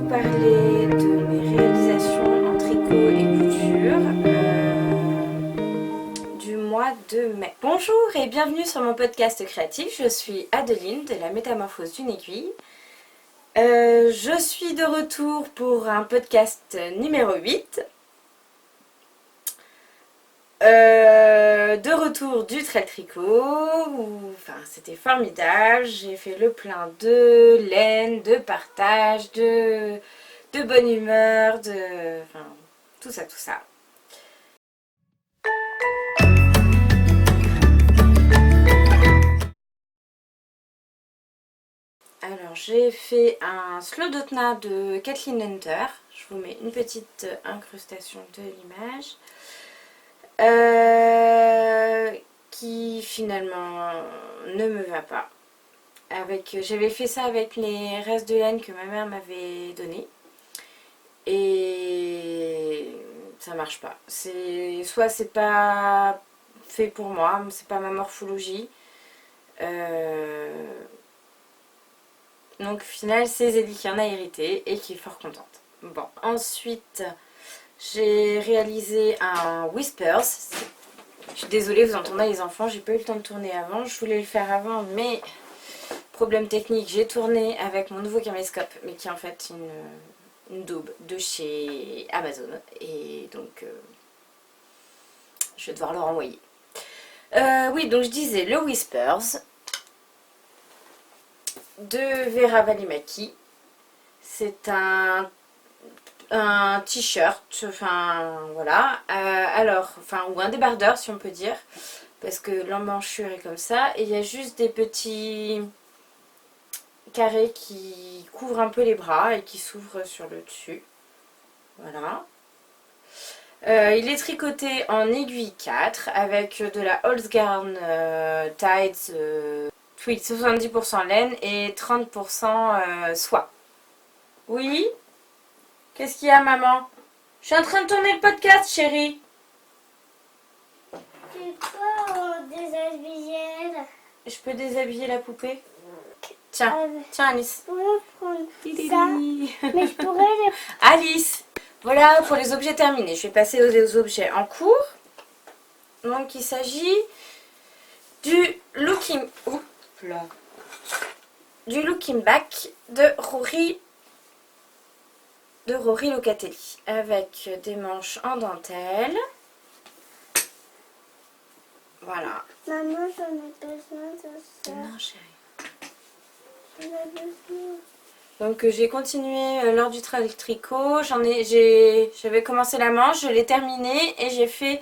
vous parler de mes réalisations en tricot et couture du mois de mai. Bonjour et bienvenue sur mon podcast créatif, je suis Adeline de la Métamorphose d'une aiguille. Je suis de retour pour un podcast numéro 8. De retour du trail tricot, c'était formidable, j'ai fait le plein de laine, de partage, de bonne humeur, tout ça. Alors j'ai fait un slow dotna de Kathleen Hunter, je vous mets une petite incrustation de l'image. Qui finalement ne me va pas. J'avais fait ça avec les restes de laine que ma mère m'avait donné et ça marche pas. Soit c'est pas fait pour moi, c'est pas ma morphologie. Donc au final c'est Zélie qui en a hérité et qui est fort contente. Bon, ensuite j'ai réalisé un Whispers. Je suis désolée, vous entendez les enfants, j'ai pas eu le temps de tourner avant. Je voulais le faire avant, mais problème technique, j'ai tourné avec mon nouveau caméscope, mais qui est en fait une daube de chez Amazon. Et donc, je vais devoir le renvoyer. Oui, donc je disais le Whispers de Vera Valimaki. C'est un t-shirt, voilà, ou un débardeur si on peut dire, parce que l'emmanchure est comme ça, et il y a juste des petits carrés qui couvrent un peu les bras et qui s'ouvrent sur le dessus, voilà. Il est tricoté en aiguille 4 avec de la Holzgarn Tides, oui, 70% laine et 30% soie. Oui? Qu'est-ce qu'il y a, maman? Je suis en train de tourner le podcast, chérie. Tu peux déshabiller? Je peux déshabiller la poupée? Tiens, tiens Alice. Je pourrais prendre ça, mais je pourrais les... Alice, voilà pour les objets terminés. Je vais passer aux objets en cours. Donc il s'agit du Looking Back de Rory Locatelli avec des manches en dentelle. Voilà. Maman, j'en ai besoin de ça. Non, chérie. J'en ai besoin. Donc j'ai continué lors du tricot, j'avais commencé la manche, je l'ai terminée et j'ai fait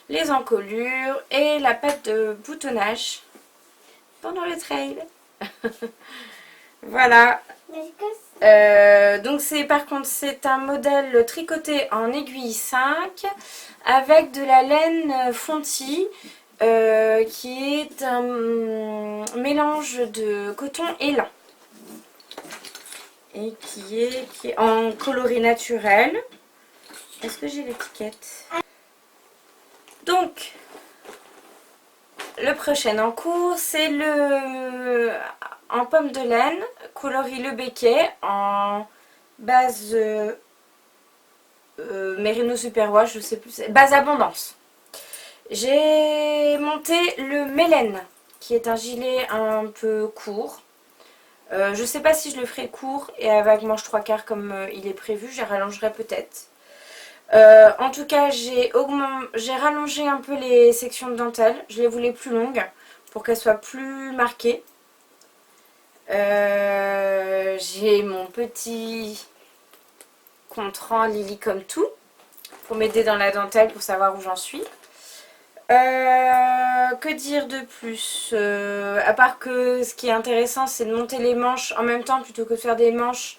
les encolures et la patte de boutonnage pendant le trail. Voilà. Donc c'est un modèle tricoté en aiguille 5 avec de la laine fontie qui est un mélange de coton et lin. Et qui est en coloris naturel. Est-ce que j'ai l'étiquette? Donc, le prochain en cours, c'est en pomme de laine, coloris Le Becquet, en base Merino Superwash, je sais plus, base Abondance. J'ai monté le Mélène, qui est un gilet un peu court. Je sais pas si je le ferai court et avec manche 3/4 comme il est prévu, je rallongerai peut-être. En tout cas, j'ai rallongé un peu les sections de dentelle, je les voulais plus longues pour qu'elles soient plus marquées. J'ai mon petit contrant Lily comme tout pour m'aider dans la dentelle pour savoir où j'en suis. Que dire de plus à part que ce qui est intéressant c'est de monter les manches en même temps plutôt que de faire des manches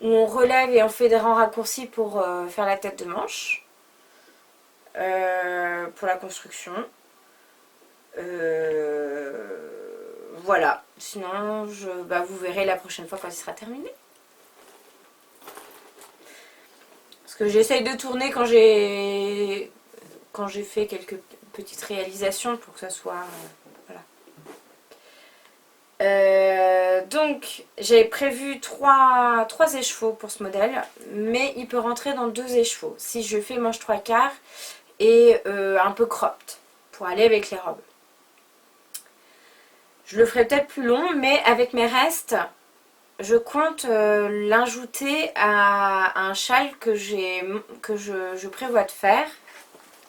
où on relève et on fait des rangs raccourcis pour faire la tête de manche pour la construction. Voilà, sinon vous verrez la prochaine fois quand il sera terminé. Parce que j'essaye de tourner quand j'ai fait quelques petites réalisations pour que ça soit... Donc j'avais prévu 3 écheveaux pour ce modèle, mais il peut rentrer dans 2 écheveaux si je fais manche 3/4 et un peu cropped pour aller avec les robes. Je le ferai peut-être plus long, mais avec mes restes, je compte l'ajouter à un châle que je prévois de faire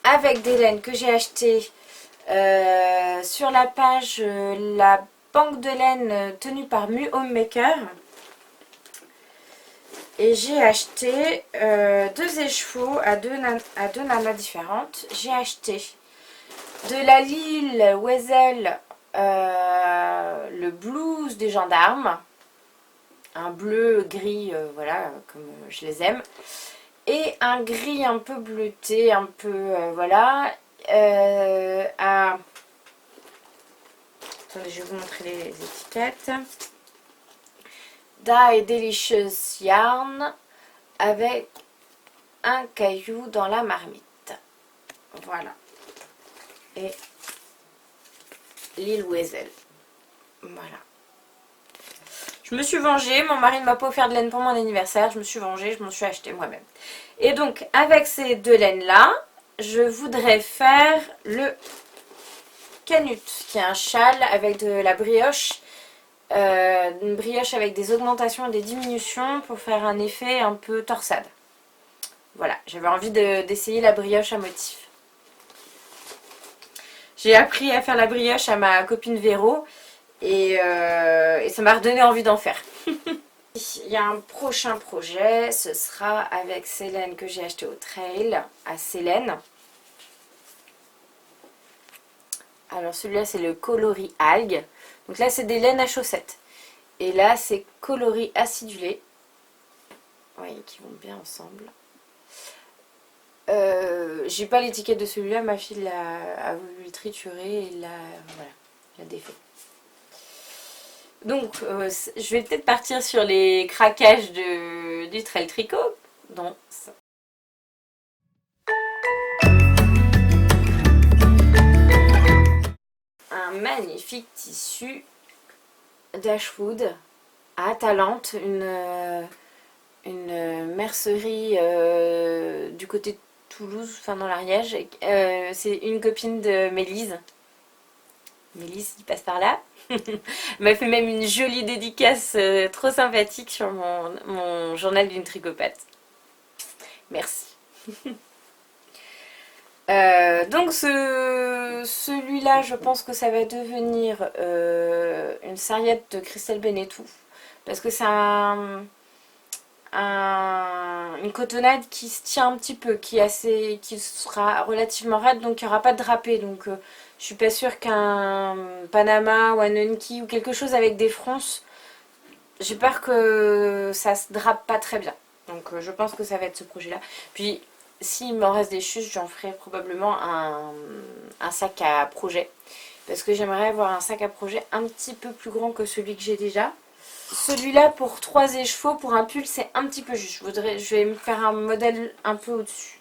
avec des laines que j'ai achetées sur la page la banque de laine tenue par Mu Homemaker. Et j'ai acheté 2 écheveaux à deux nanas différentes. J'ai acheté de la Lille Weasel le blues des gendarmes. Un bleu gris, voilà, comme je les aime. Et un gris un peu bleuté, un peu, voilà. Attendez, je vais vous montrer les étiquettes. Dye Delicious Yarn avec un caillou dans la marmite. Voilà. Et Lille Weasel. Voilà. Je me suis vengée, mon mari ne m'a pas offert de laine pour mon anniversaire, je me suis vengée, je m'en suis acheté moi-même. Et donc avec ces 2 laines là, je voudrais faire le canut, qui est un châle avec de la brioche, une brioche avec des augmentations et des diminutions pour faire un effet un peu torsade. Voilà, j'avais envie d'essayer la brioche à motif. J'ai appris à faire la brioche à ma copine Véro et ça m'a redonné envie d'en faire. Il y a un prochain projet, ce sera avec ces laines que j'ai achetées au Trail à Célène. Alors celui-là c'est le coloris algue. Donc là c'est des laines à chaussettes. Et là c'est coloris acidulé. Vous voyez qui vont bien ensemble. J'ai pas l'étiquette de celui-là, ma fille a voulu le triturer et l'a défait. Donc je vais peut-être partir sur les craquages du Trail Tricot. Donc ça. Un magnifique tissu d'Ashwood à Talente, une mercerie du côté de Toulouse, enfin dans l'Ariège. C'est une copine de Mélise. Mélise qui passe par là. Elle m'a fait même une jolie dédicace trop sympathique sur mon journal d'une tricopate. Merci. Donc celui-là, je pense que ça va devenir une sarriette de Christelle Benetou. Parce que c'est une cotonnade qui se tient un petit peu, qui sera relativement raide, donc il n'y aura pas de drapé. Donc je suis pas sûre qu'un Panama ou un Unki ou quelque chose avec des fronces, j'ai peur que ça se drape pas très bien. Donc je pense que ça va être ce projet-là. Puis s'il m'en reste des chutes, j'en ferai probablement un sac à projet. Parce que j'aimerais avoir un sac à projet un petit peu plus grand que celui que j'ai déjà. Celui-là pour 3 écheveaux, pour un pull, c'est un petit peu juste. Je vais me faire un modèle un peu au-dessus.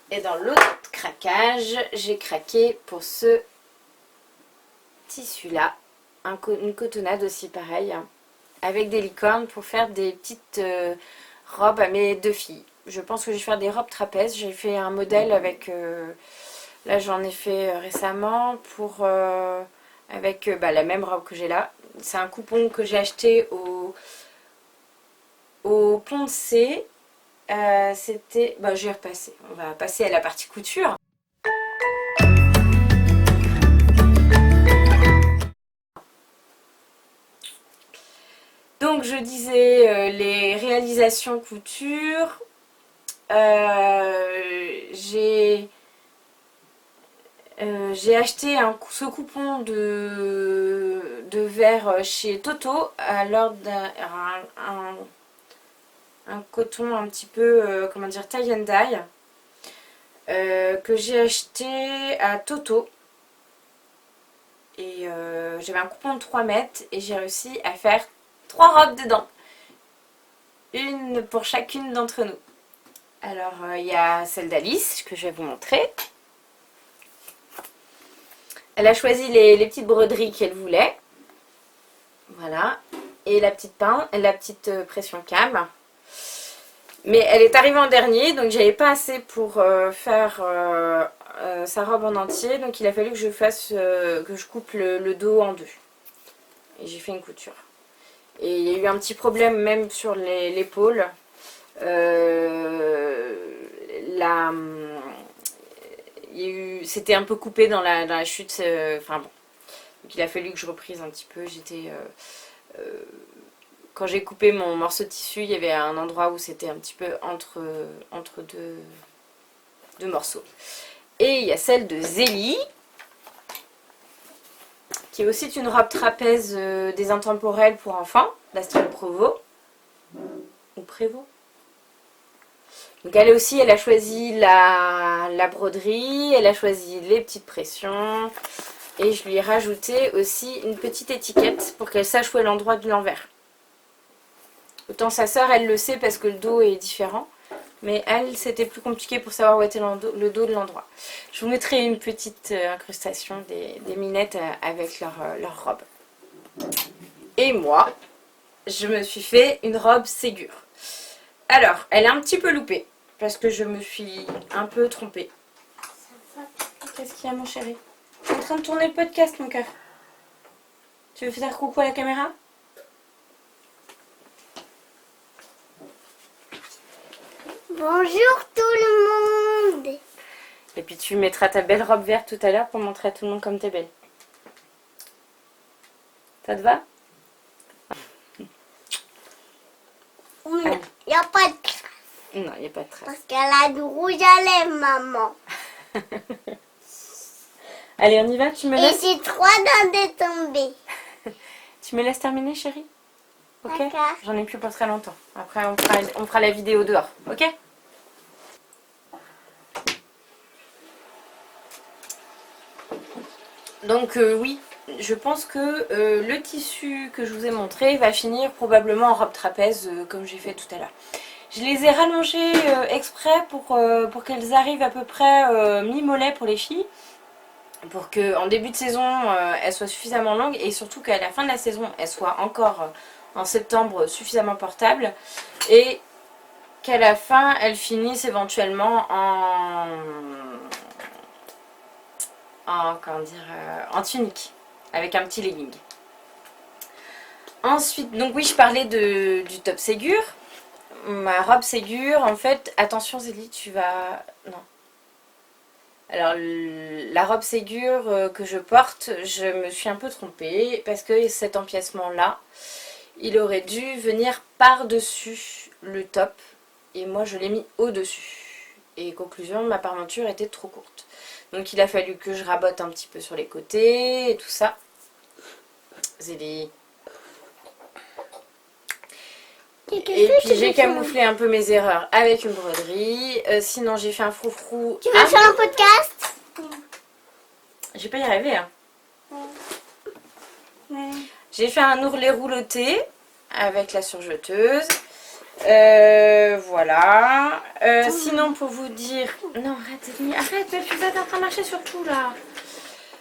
Et dans l'autre craquage, j'ai craqué pour ce tissu-là. Une cotonnade aussi pareil. Avec des licornes pour faire des petites robes à mes 2 filles. Je pense que je vais faire des robes trapèzes. J'ai fait un modèle avec... là, j'en ai fait récemment pour... avec la même robe que j'ai là. C'est un coupon que j'ai acheté au Pont de C. C'était... je vais repasser. On va passer à la partie couture. Donc je disais les réalisations couture. J'ai acheté ce coupon de verre chez Toto à l'ordre d'un coton un petit peu, comment dire, tie and dye, que j'ai acheté à Toto. Et j'avais un coupon de 3 mètres et j'ai réussi à faire 3 robes dedans. Une pour chacune d'entre nous. Alors il y a celle d'Alice que je vais vous montrer. Elle a choisi les petites broderies qu'elle voulait. Voilà. Et la petite pression cam. Mais elle est arrivée en dernier, donc j'avais pas assez pour faire sa robe en entier. Donc il a fallu que je coupe le dos en deux. Et j'ai fait une couture. Et il y a eu un petit problème même sur l'épaule. C'était un peu coupé dans la chute. Enfin bon. Donc il a fallu que je reprise un petit peu. Quand j'ai coupé mon morceau de tissu, il y avait un endroit où c'était un petit peu entre deux morceaux. Et il y a celle de Zélie, qui est aussi une robe trapèze des intemporels pour enfants, d'Astrid Provo. Ou Prévost. Donc elle aussi, elle a choisi la broderie, elle a choisi les petites pressions. Et je lui ai rajouté aussi une petite étiquette pour qu'elle sache où est l'endroit de l'envers. Autant sa sœur, elle le sait parce que le dos est différent. Mais elle, c'était plus compliqué pour savoir où était le dos de l'endroit. Je vous mettrai une petite incrustation des minettes avec leur robe. Et moi, je me suis fait une robe Ségur. Alors, elle est un petit peu loupée. Parce que je me suis un peu trompée. Qu'est-ce qu'il y a, mon chéri? Je suis en train de tourner le podcast, mon cœur. Tu veux faire coucou à la caméra? Bonjour tout le monde. Et puis tu mettras ta belle robe verte tout à l'heure pour montrer à tout le monde comme t'es belle. Ça te va? Il n'y a pas de trace. Non, il n'y a pas de trace. Parce qu'elle a du rouge à lèvres, maman. Allez, on y va? Tu me Et laisses? j'ai 3 dents de tomber. Tu me laisses terminer, chérie? Ok? D'accord. J'en ai plus pour très longtemps. Après, on fera la vidéo dehors. Ok? Donc oui, je pense que le tissu que je vous ai montré va finir probablement en robe trapèze comme j'ai fait tout à l'heure. Je les ai rallongées exprès pour qu'elles arrivent à peu près mi-mollet pour les filles. Pour qu'en début de saison, elles soient suffisamment longues et surtout qu'à la fin de la saison, elles soient encore en septembre suffisamment portables. Et qu'à la fin, elles finissent éventuellement en tunique avec un petit legging. Ensuite, donc oui, je parlais du top Ségur. Ma robe Ségur, en fait, attention Zélie, tu vas... Non. Alors, la robe Ségur que je porte, je me suis un peu trompée parce que cet empiècement-là, il aurait dû venir par-dessus le top et moi je l'ai mis au-dessus. Et conclusion, ma parmenture était trop courte. Donc il a fallu que je rabote un petit peu sur les côtés et tout ça. Zélie. Et puis j'ai camouflé un peu mes erreurs avec une broderie. Sinon j'ai fait un froufrou. Tu veux faire un podcast? Je vais pas y arriver. Hein. J'ai fait un ourlet rouloté avec la surjeteuse. Voilà. Sinon pour vous dire... Non arrête, tu vas en train de marcher sur tout là.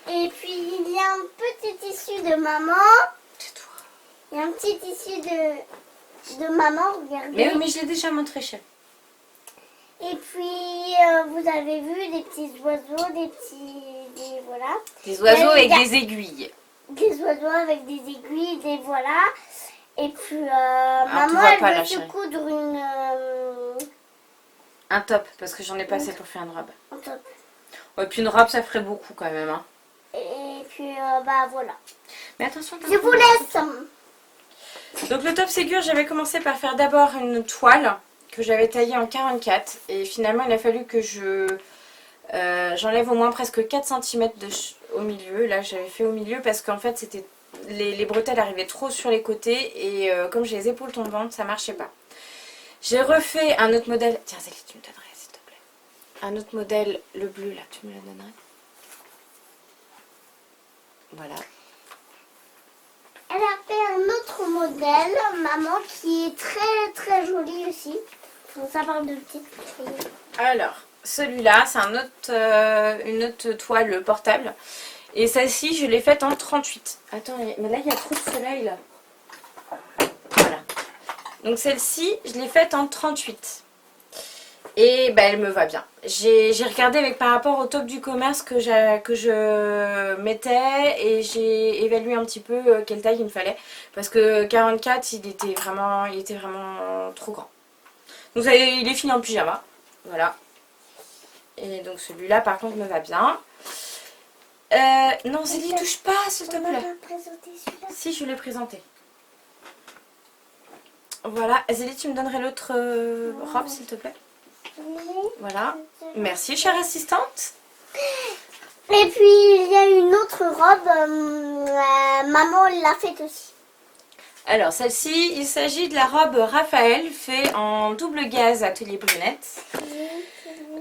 Et puis il y a un petit tissu de maman. Tais-toi. Il y a un petit tissu de maman, regardez. Mais oui, mais je l'ai déjà montré, chef. Et puis vous avez vu des petits oiseaux, voilà. Des oiseaux avec des aiguilles. Des oiseaux avec des aiguilles, des voilà. Et puis Alors, maman pas, elle là, veut se chérie. coudre Un top, parce que j'en ai pas assez pour faire une robe. un top. Ouais, puis une robe, ça ferait beaucoup quand même. Hein. Et puis bah voilà. Mais attention. Je vous laisse. Donc le top Ségur, j'avais commencé par faire d'abord une toile que j'avais taillée en 44. Et finalement, il a fallu que j'enlève au moins presque 4 cm au milieu. Là, j'avais fait au milieu parce qu'en fait, c'était les bretelles arrivaient trop sur les côtés. Et comme j'ai les épaules tombantes, ça marchait pas. J'ai refait un autre modèle. Tiens, Zélie, tu me donnerais, s'il te plaît. Un autre modèle, le bleu, là, tu me le donnerais. Voilà. Elle a fait un autre modèle, maman, qui est très très joli aussi. Donc, ça parle de petites filles. Alors, celui-là, c'est une autre toile portable. Et celle-ci, je l'ai faite en 38. Attends, mais là, il y a trop de soleil, là. Voilà. Donc celle-ci, je l'ai faite en 38. Et bah, elle me va bien. J'ai regardé par rapport au top du commerce que je mettais et j'ai évalué un petit peu quelle taille il me fallait. Parce que 44, il était vraiment trop grand. Donc il est fini en pyjama. Voilà. Et donc celui-là, par contre, me va bien. Non, Zélie, touche pas, s'il te plaît. Si, je l'ai présenté. Voilà. Zélie, tu me donnerais l'autre robe, s'il te plaît? Voilà. Merci, chère assistante. Et puis, il y a une autre robe. Maman l'a faite aussi. Alors, celle-ci, il s'agit de la robe Raphaël, fait en double gaze atelier brunette.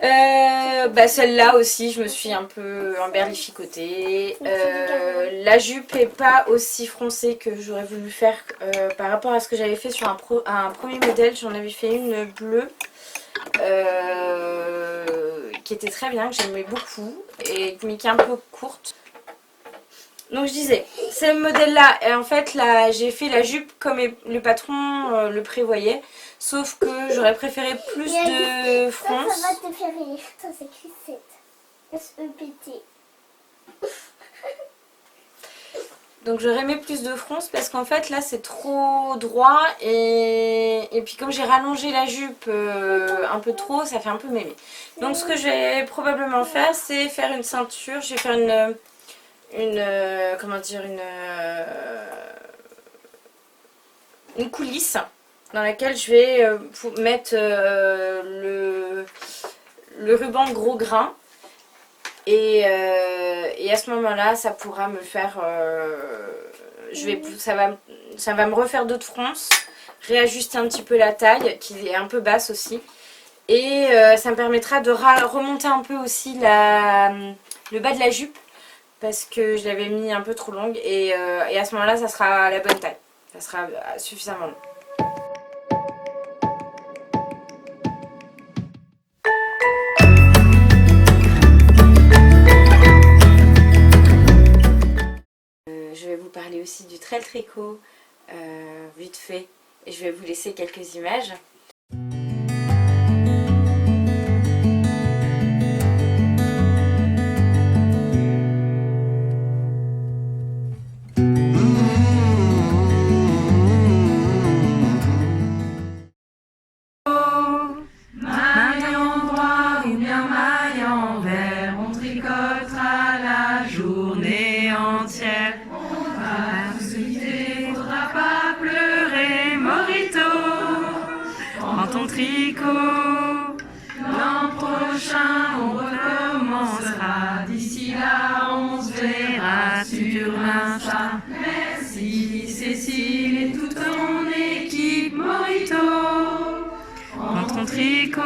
Bah celle-là aussi, je me suis un peu emberlificotée. La jupe est pas aussi froncée que j'aurais voulu faire par rapport à ce que j'avais fait sur un premier modèle. J'en avais fait une bleue qui était très bien, que j'aimais beaucoup, mais qui est un peu courte. Donc je disais, ce modèle-là, en fait, là, j'ai fait la jupe comme le patron le prévoyait, sauf que j'aurais préféré plus de fronce. Ça va te faire rire, ça s'écrit 7. S-E-P-T. Donc j'aurais aimé plus de fronce parce qu'en fait là c'est trop droit et puis comme j'ai rallongé la jupe un peu trop, ça fait un peu mémé. Donc ce que je vais probablement faire, c'est faire une ceinture. Je vais faire comment dire, une coulisse dans laquelle je vais mettre le ruban de gros grain. Et à ce moment-là, ça pourra me faire... ça va me refaire d'autres fronces, réajuster un petit peu la taille, qui est un peu basse aussi. Et ça me permettra de remonter un peu aussi le bas de la jupe, parce que je l'avais mis un peu trop longue. Et à ce moment-là, ça sera la bonne taille. Ça sera suffisamment long. Je vais vous parler aussi du trail tricot, vite fait, et je vais vous laisser quelques images. Maille en droit ou bien maille en vert, on tricotera la journée entière. À discuter, faudra pas pleurer, Morito. Prends ton tricot. L'an prochain, on recommencera. D'ici là, on se verra sur l'Insta. Merci Cécile et toute ton équipe, Morito. Prends ton tricot.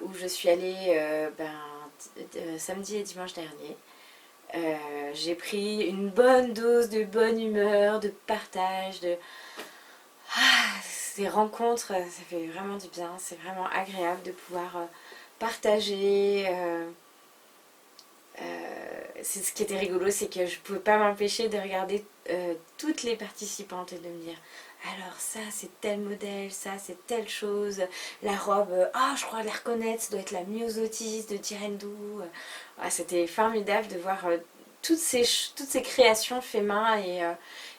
Où je suis allée samedi et dimanche dernier. J'ai pris une bonne dose de bonne humeur, de partage, ces rencontres, ça fait vraiment du bien, c'est vraiment agréable de pouvoir partager. C'est ce qui était rigolo, c'est que je ne pouvais pas m'empêcher de regarder toutes les participantes et de me dire alors ça c'est tel modèle, ça c'est telle chose, la robe, je crois la reconnaître, ça doit être la Myosotis de Tirendou. C'était formidable de voir toutes ces créations fait main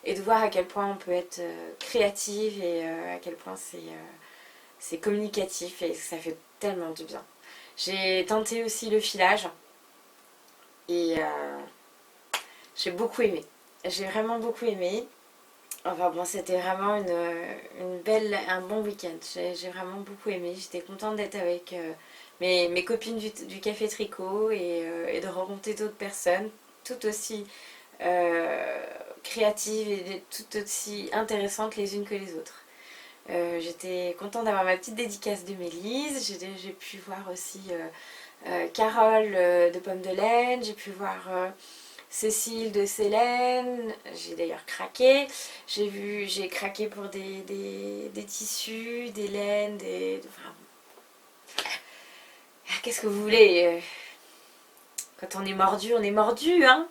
et de voir à quel point on peut être créative et à quel point c'est communicatif et ça fait tellement du bien. J'ai tenté aussi le filage et j'ai beaucoup aimé. J'ai vraiment beaucoup aimé. Enfin bon, c'était vraiment un bon week-end. J'ai vraiment beaucoup aimé. J'étais contente d'être avec mes copines du Café Tricot et de rencontrer d'autres personnes tout aussi créatives et tout aussi intéressantes les unes que les autres. J'étais contente d'avoir ma petite dédicace de Mélise. J'ai pu voir aussi Carole de Pomme de Laine. J'ai pu voir Cécile de Célène. J'ai d'ailleurs craqué. J'ai craqué pour des tissus, des laines, enfin, qu'est-ce que vous voulez, quand on est mordu, hein.